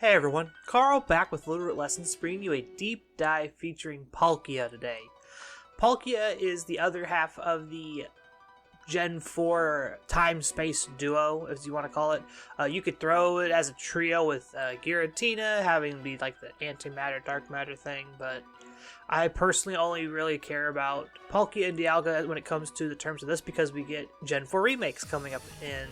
Hey everyone, Carl back with Littleroot Lessons, bringing you a deep dive featuring Palkia today. Palkia is the other half of the Gen 4 time-space duo, as you want to call it. You could throw it as a trio with Giratina having be like the antimatter, dark matter thing, but I personally only really care about Palkia and Dialga when it comes to the terms of this because we get Gen 4 remakes coming up in,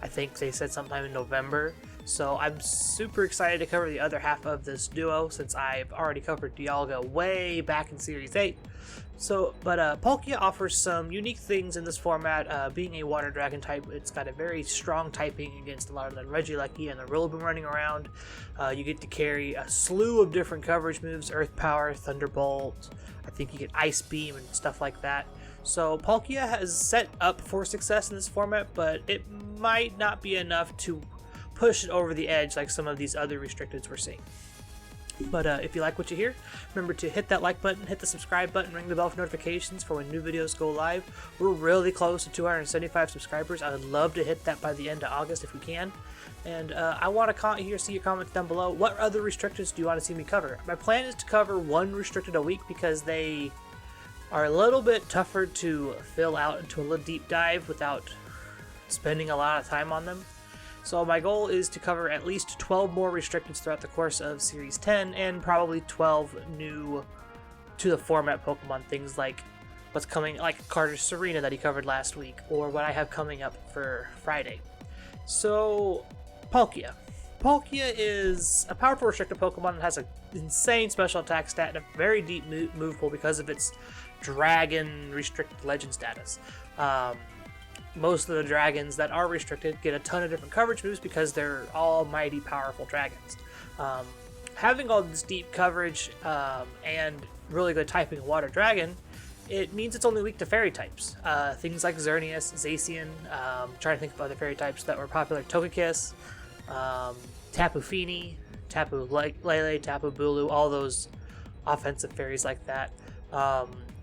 I think they said sometime in November. So I'm super excited to cover the other half of this duo since I've already covered Dialga way back in Series 8. But Palkia offers some unique things in this format. Being a water dragon type, it's got a very strong typing against a lot of the Regieleki and the Rillaboom running around. You get to carry a slew of different coverage moves: Earth Power, Thunderbolt. I think you get Ice Beam and stuff like that. So Palkia has set up for success in this format, but it might not be enough to push it over the edge like some of these other restricteds we're seeing. But if you like what you hear, remember to hit that like button, hit the subscribe button, ring the bell for notifications for when new videos go live. We're really close to 275 subscribers. I would love to hit that by the end of August if we can. And I want to see your comments down below. What other restricteds do you want to see me cover? My plan is to cover one restricted a week because they are a little bit tougher to fill out into a little deep dive without spending a lot of time on them. So my goal is to cover at least 12 more restricteds throughout the course of Series 10 and probably 12 new to the format Pokemon, things like what's coming, like Carter's Serena that he covered last week, or what I have coming up for Friday. So, Palkia. Palkia is a powerful restricted Pokemon that has an insane special attack stat and a very deep move pool because of its Dragon restricted legend status. Most of the dragons that are restricted get a ton of different coverage moves because they're almighty powerful dragons. Having all this deep coverage and really good typing of water dragon, it means it's only weak to fairy types. Things like Xerneas, Zacian, trying to think of other fairy types that were popular: Togekiss, Tapu Fini, Tapu Lele, Tapu Bulu, all those offensive fairies like that.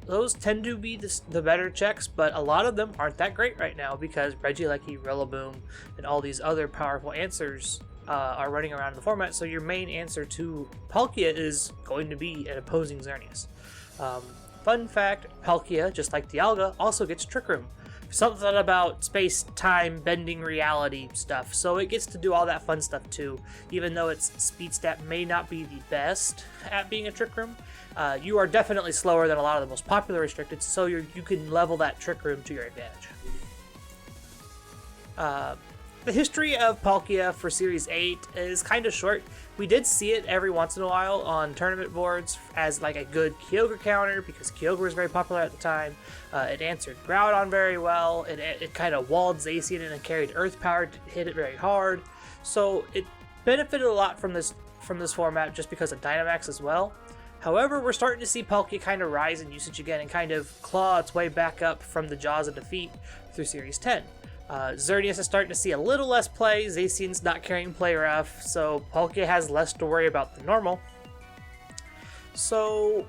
Those tend to be the better checks, but a lot of them aren't that great right now because Regieleki, Rillaboom, and all these other powerful answers are running around in the format, so your main answer to Palkia is going to be an opposing Xerneas. Fun fact, Palkia, just like Dialga, also gets Trick Room. Something about space, time, bending reality stuff, so it gets to do all that fun stuff too. Even though its speed stat may not be the best at being a Trick Room, you are definitely slower than a lot of the most popular restricted, so you can level that Trick Room to your advantage. The history of Palkia for Series 8 is kind of short. We did see it every once in a while on tournament boards as like a good Kyogre counter because Kyogre was very popular at the time. It answered Groudon very well. It kind of walled Zacian and it carried Earth Power to hit it very hard. So it benefited a lot from this format just because of Dynamax as well. However, we're starting to see Palkia kind of rise in usage again and kind of claw its way back up from the jaws of defeat through Series 10. Xerneas is starting to see a little less play, Zacian's not carrying play rough, so Palkia has less to worry about than normal. So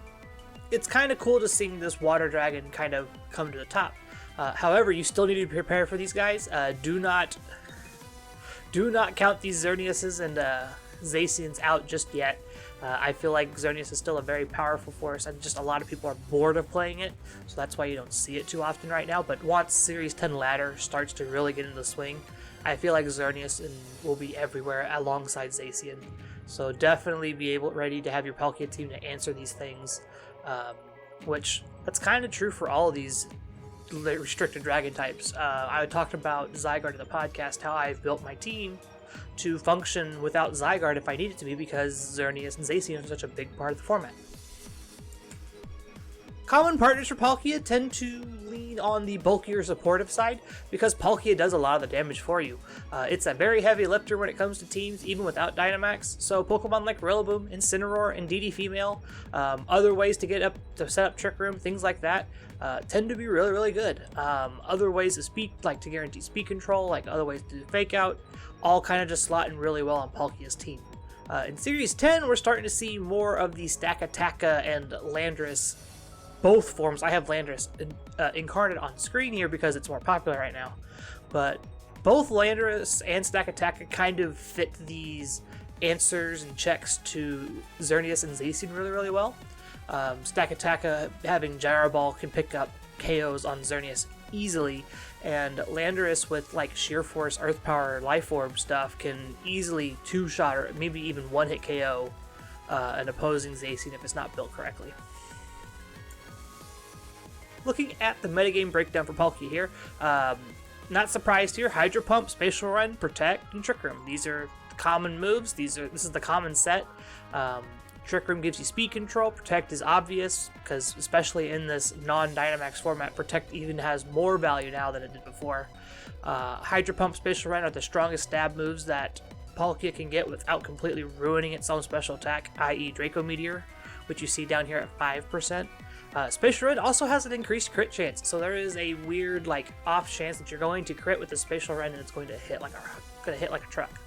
it's kind of cool to see this water dragon kind of come to the top. However, you still need to prepare for these guys. Do not count these Xerneases and Zacians out just yet. I feel like Xerneas is still a very powerful force, and just a lot of people are bored of playing it, so that's why you don't see it too often right now. But once Series 10 ladder starts to really get into the swing, I feel like Xerneas will be everywhere alongside Zacian. So definitely be ready to have your Palkia team to answer these things, which that's kind of true for all of these restricted dragon types. I talked about Zygarde in the podcast, how I've built my team to function without Zygarde if I need it to be because Xerneas and Zacian are such a big part of the format. Common partners for Palkia tend to lean on the bulkier supportive side because Palkia does a lot of the damage for you. It's a very heavy lifter when it comes to teams, even without Dynamax, so Pokemon like Rillaboom, Incineroar, and DD Female, other ways to set up Trick Room, things like that, tend to be really, really good. Other ways to speed, like to guarantee speed control, like other ways to do Fake Out, all kind of just slot in really well on Palkia's team. In Series 10, we're starting to see more of the Stakataka and Landorus, both forms. I have Landorus incarnate on screen here because it's more popular right now, but both Landorus and Stakataka kind of fit these answers and checks to Xerneas and Zacian really well. Stakataka having Gyro Ball can pick up KOs on Xerneas easily, and Landorus with like Sheer Force, Earth Power, Life Orb stuff can easily two-shot or maybe even one-hit KO an opposing Zacian if it's not built correctly. Looking at the metagame breakdown for Palkia here, not surprised here, Hydro Pump, Spatial Run, Protect, and Trick Room. These are the common moves. This is the common set. Trick Room gives you speed control. Protect is obvious, because especially in this non-Dynamax format, Protect even has more value now than it did before. Hydro Pump, Spatial Run are the strongest stab moves that Palkia can get without completely ruining its own special attack, i.e. Draco Meteor, which you see down here at 5%. Spatial Run also has an increased crit chance, so there is a weird off chance that you're going to crit with the Spatial Run and it's going to hit like a truck.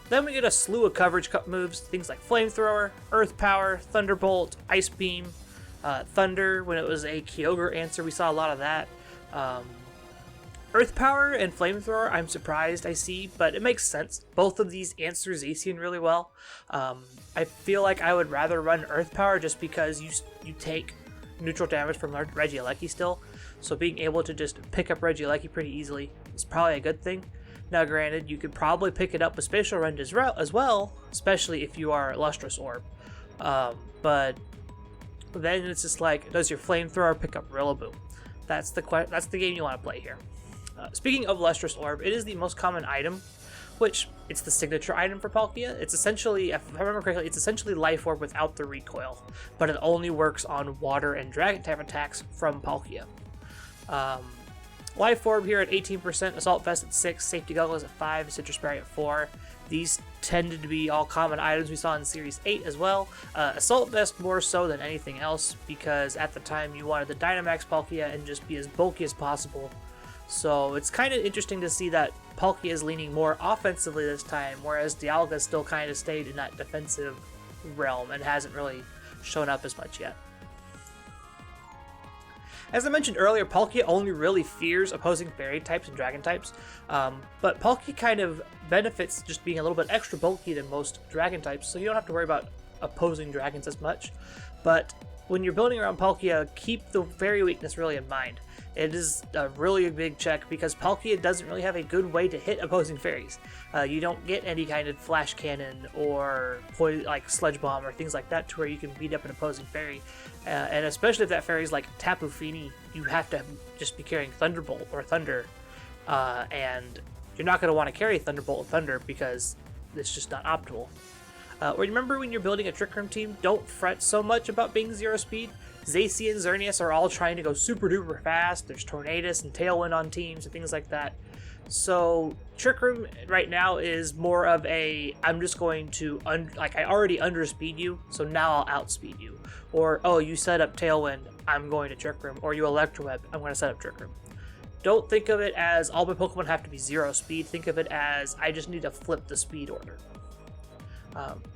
Then we get a slew of coverage moves, things like Flamethrower, Earth Power, Thunderbolt, Ice Beam, Thunder. When it was a Kyogre answer, we saw a lot of that. Earth Power and Flamethrower, I'm surprised I see, but it makes sense. Both of these answer Zacian really well. I feel like I would rather run Earth Power just because you take neutral damage from Regieleki still, so being able to just pick up Regieleki pretty easily is probably a good thing. Now granted, you could probably pick it up with Spatial Run as well, especially if you are Lustrous Orb. But then it's just like, does your Flamethrower pick up Rillaboom? That's the game you want to play here. Speaking of Lustrous Orb, it is the most common item, which it's the signature item for Palkia. It's essentially, if I remember correctly, it's essentially Life Orb without the recoil, but it only works on water and dragon type attacks from Palkia. Life Orb here at 18%, Assault Vest at 6, Safety Goggles at 5, Citrus Berry at 4. These tended to be all common items we saw in Series 8 as well. Assault Vest more so than anything else, because at the time you wanted the Dynamax Palkia and just be as bulky as possible. So it's kind of interesting to see that Palkia is leaning more offensively this time, whereas Dialga still kind of stayed in that defensive realm and hasn't really shown up as much yet. As I mentioned earlier, Palkia only really fears opposing fairy types and dragon types, but Palkia kind of benefits just being a little bit extra bulky than most dragon types, so you don't have to worry about opposing dragons as much. But when you're building around Palkia, keep the fairy weakness really in mind. It is a really big check because Palkia doesn't really have a good way to hit opposing fairies. You don't get any kind of flash cannon or like Sludge Bomb or things like that to where you can beat up an opposing fairy. And especially if that fairy's like Tapu Fini, you have to just be carrying Thunderbolt or Thunder. And you're not going to want to carry Thunderbolt or Thunder because it's just not optimal. Remember when you're building a Trick Room team, don't fret so much about being 0 speed. Zacian and Xerneas are all trying to go super duper fast. There's Tornadus and Tailwind on teams and things like that. So Trick Room right now is more of a, I'm just going to, I already underspeed you, so now I'll outspeed you. Or, oh, you set up Tailwind, I'm going to Trick Room. Or you Electroweb, I'm going to set up Trick Room. Don't think of it as all my Pokemon have to be 0 speed. Think of it as I just need to flip the speed order.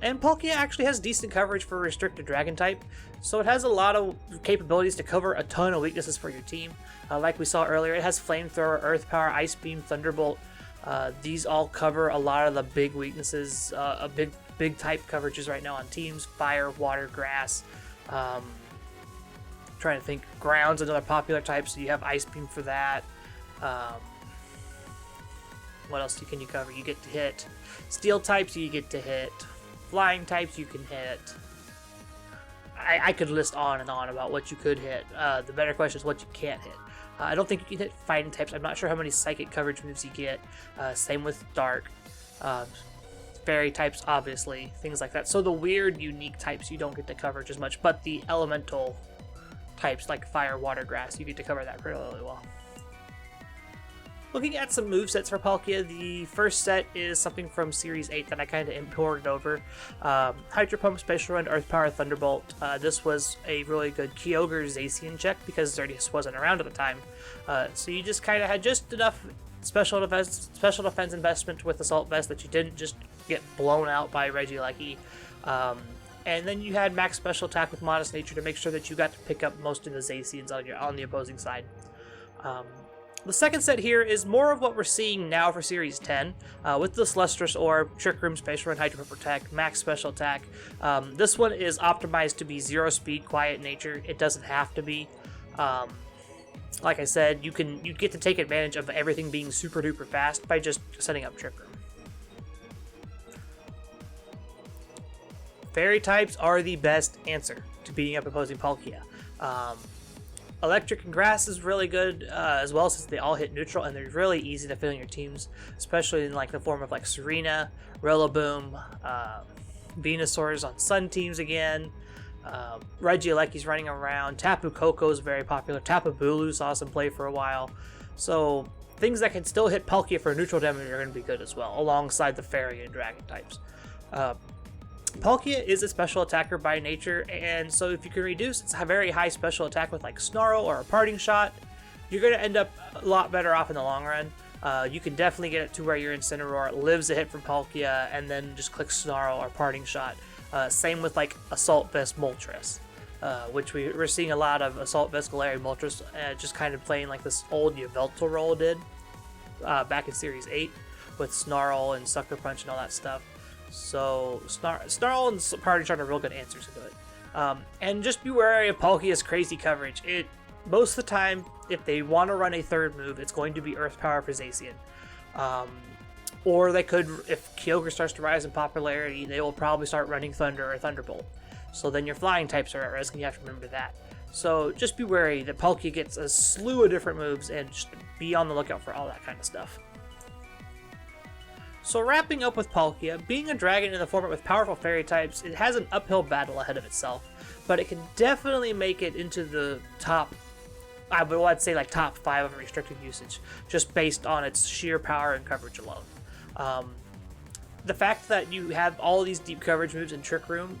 And Palkia actually has decent coverage for restricted dragon type, so it has a lot of capabilities to cover a ton of weaknesses for your team. Like we saw earlier, it has Flamethrower, Earth Power, Ice Beam, Thunderbolt. These all cover a lot of the big weaknesses, big type coverages right now on teams: Fire, Water, Grass. Trying to think, Ground's another popular type, so you have Ice Beam for that. What else can you cover? You get to hit Steel types, you get to hit Flying types, you can hit. I could list on and on about what you could hit. The better question is what you can't hit. I don't think you can hit Fighting types. I'm not sure how many Psychic coverage moves you get. Same with Dark. Fairy types, obviously, things like that. So the weird, unique types you don't get to coverage as much, but the elemental types like Fire, Water, Grass, you get to cover that really well. Looking at some movesets for Palkia, the first set is something from Series 8 that I kind of imported over. Hydro Pump, Spatial Run, Earth Power, Thunderbolt. This was a really good Kyogre Zacian check because Xerneas wasn't around at the time. So you just kind of had just enough special defense investment with Assault Vest that you didn't just get blown out by Regieleki. And then you had max special attack with Modest Nature to make sure that you got to pick up most of the Zacians on the opposing side. The second set here is more of what we're seeing now for Series 10, with the Lustrous Orb, Trick Room, Space Run, Hydro Protect, Max Special Attack. This one is optimized to be 0 speed, quiet nature. It doesn't have to be. Like I said, you get to take advantage of everything being super duper fast by just setting up Trick Room. Fairy types are the best answer to beating up opposing Palkia. Electric and Grass is really good as well, since they all hit neutral and they're really easy to fit in your teams, especially in like the form of like Serena, Rillaboom, Venusaurs on Sun teams again. Regieleki's running around. Tapu Koko is very popular. Tapu Bulu saw some play for a while. So things that can still hit Palkia for neutral damage are going to be good as well, alongside the Fairy and Dragon types. Palkia is a special attacker by nature, and so if you can reduce its very high special attack with like Snarl or a Parting Shot, you're going to end up a lot better off in the long run. You can definitely get it to where your Incineroar lives a hit from Palkia and then just click Snarl or Parting Shot. Same with like Assault Vest Moltres, which we're seeing a lot of Assault Vest Galarian Moltres just kind of playing like this old Yveltal role did back in Series 8 with Snarl and Sucker Punch and all that stuff. So Snarl and Parting Shot are real good answers to it. And just be wary of Palkia's crazy coverage. Most of the time, if they want to run a third move, it's going to be Earth Power for Zacian. Or they could, if Kyogre starts to rise in popularity, they will probably start running Thunder or Thunderbolt. So then your flying types are at risk, and you have to remember that. So just be wary that Palkia gets a slew of different moves, and just be on the lookout for all that kind of stuff. So wrapping up with Palkia, being a dragon in the format with powerful fairy types, it has an uphill battle ahead of itself, but it can definitely make it into the top, I'd say like top 5 of restricted usage, just based on its sheer power and coverage alone. The fact that you have all these deep coverage moves in Trick Room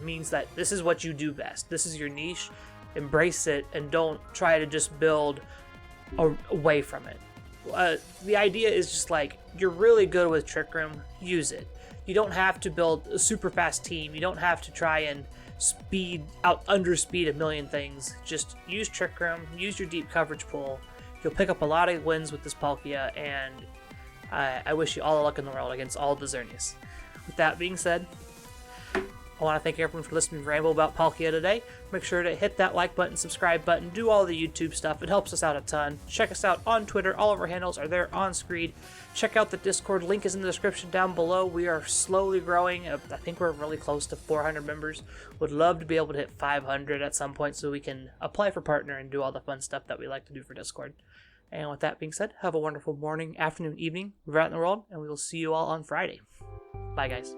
means that this is what you do best. This is your niche. Embrace it and don't try to just build away from it. The idea is just like, you're really good with Trick Room, use it. You don't have to build a super fast team. You don't have to try and underspeed a million things. Just use Trick Room, use your deep coverage pool. You'll pick up a lot of wins with this Palkia, and I wish you all the luck in the world against all the Xerneas. With that being said, I want to thank everyone for listening to Ramble about Palkia today. Make sure to hit that like button, subscribe button, do all the YouTube stuff. It helps us out a ton. Check us out on Twitter. All of our handles are there on screen. Check out the Discord. Link is in the description down below. We are slowly growing. I think we're really close to 400 members. Would love to be able to hit 500 at some point so we can apply for partner and do all the fun stuff that we like to do for Discord. And with that being said, have a wonderful morning, afternoon, evening, wherever you're at in the world, and we will see you all on Friday. Bye, guys.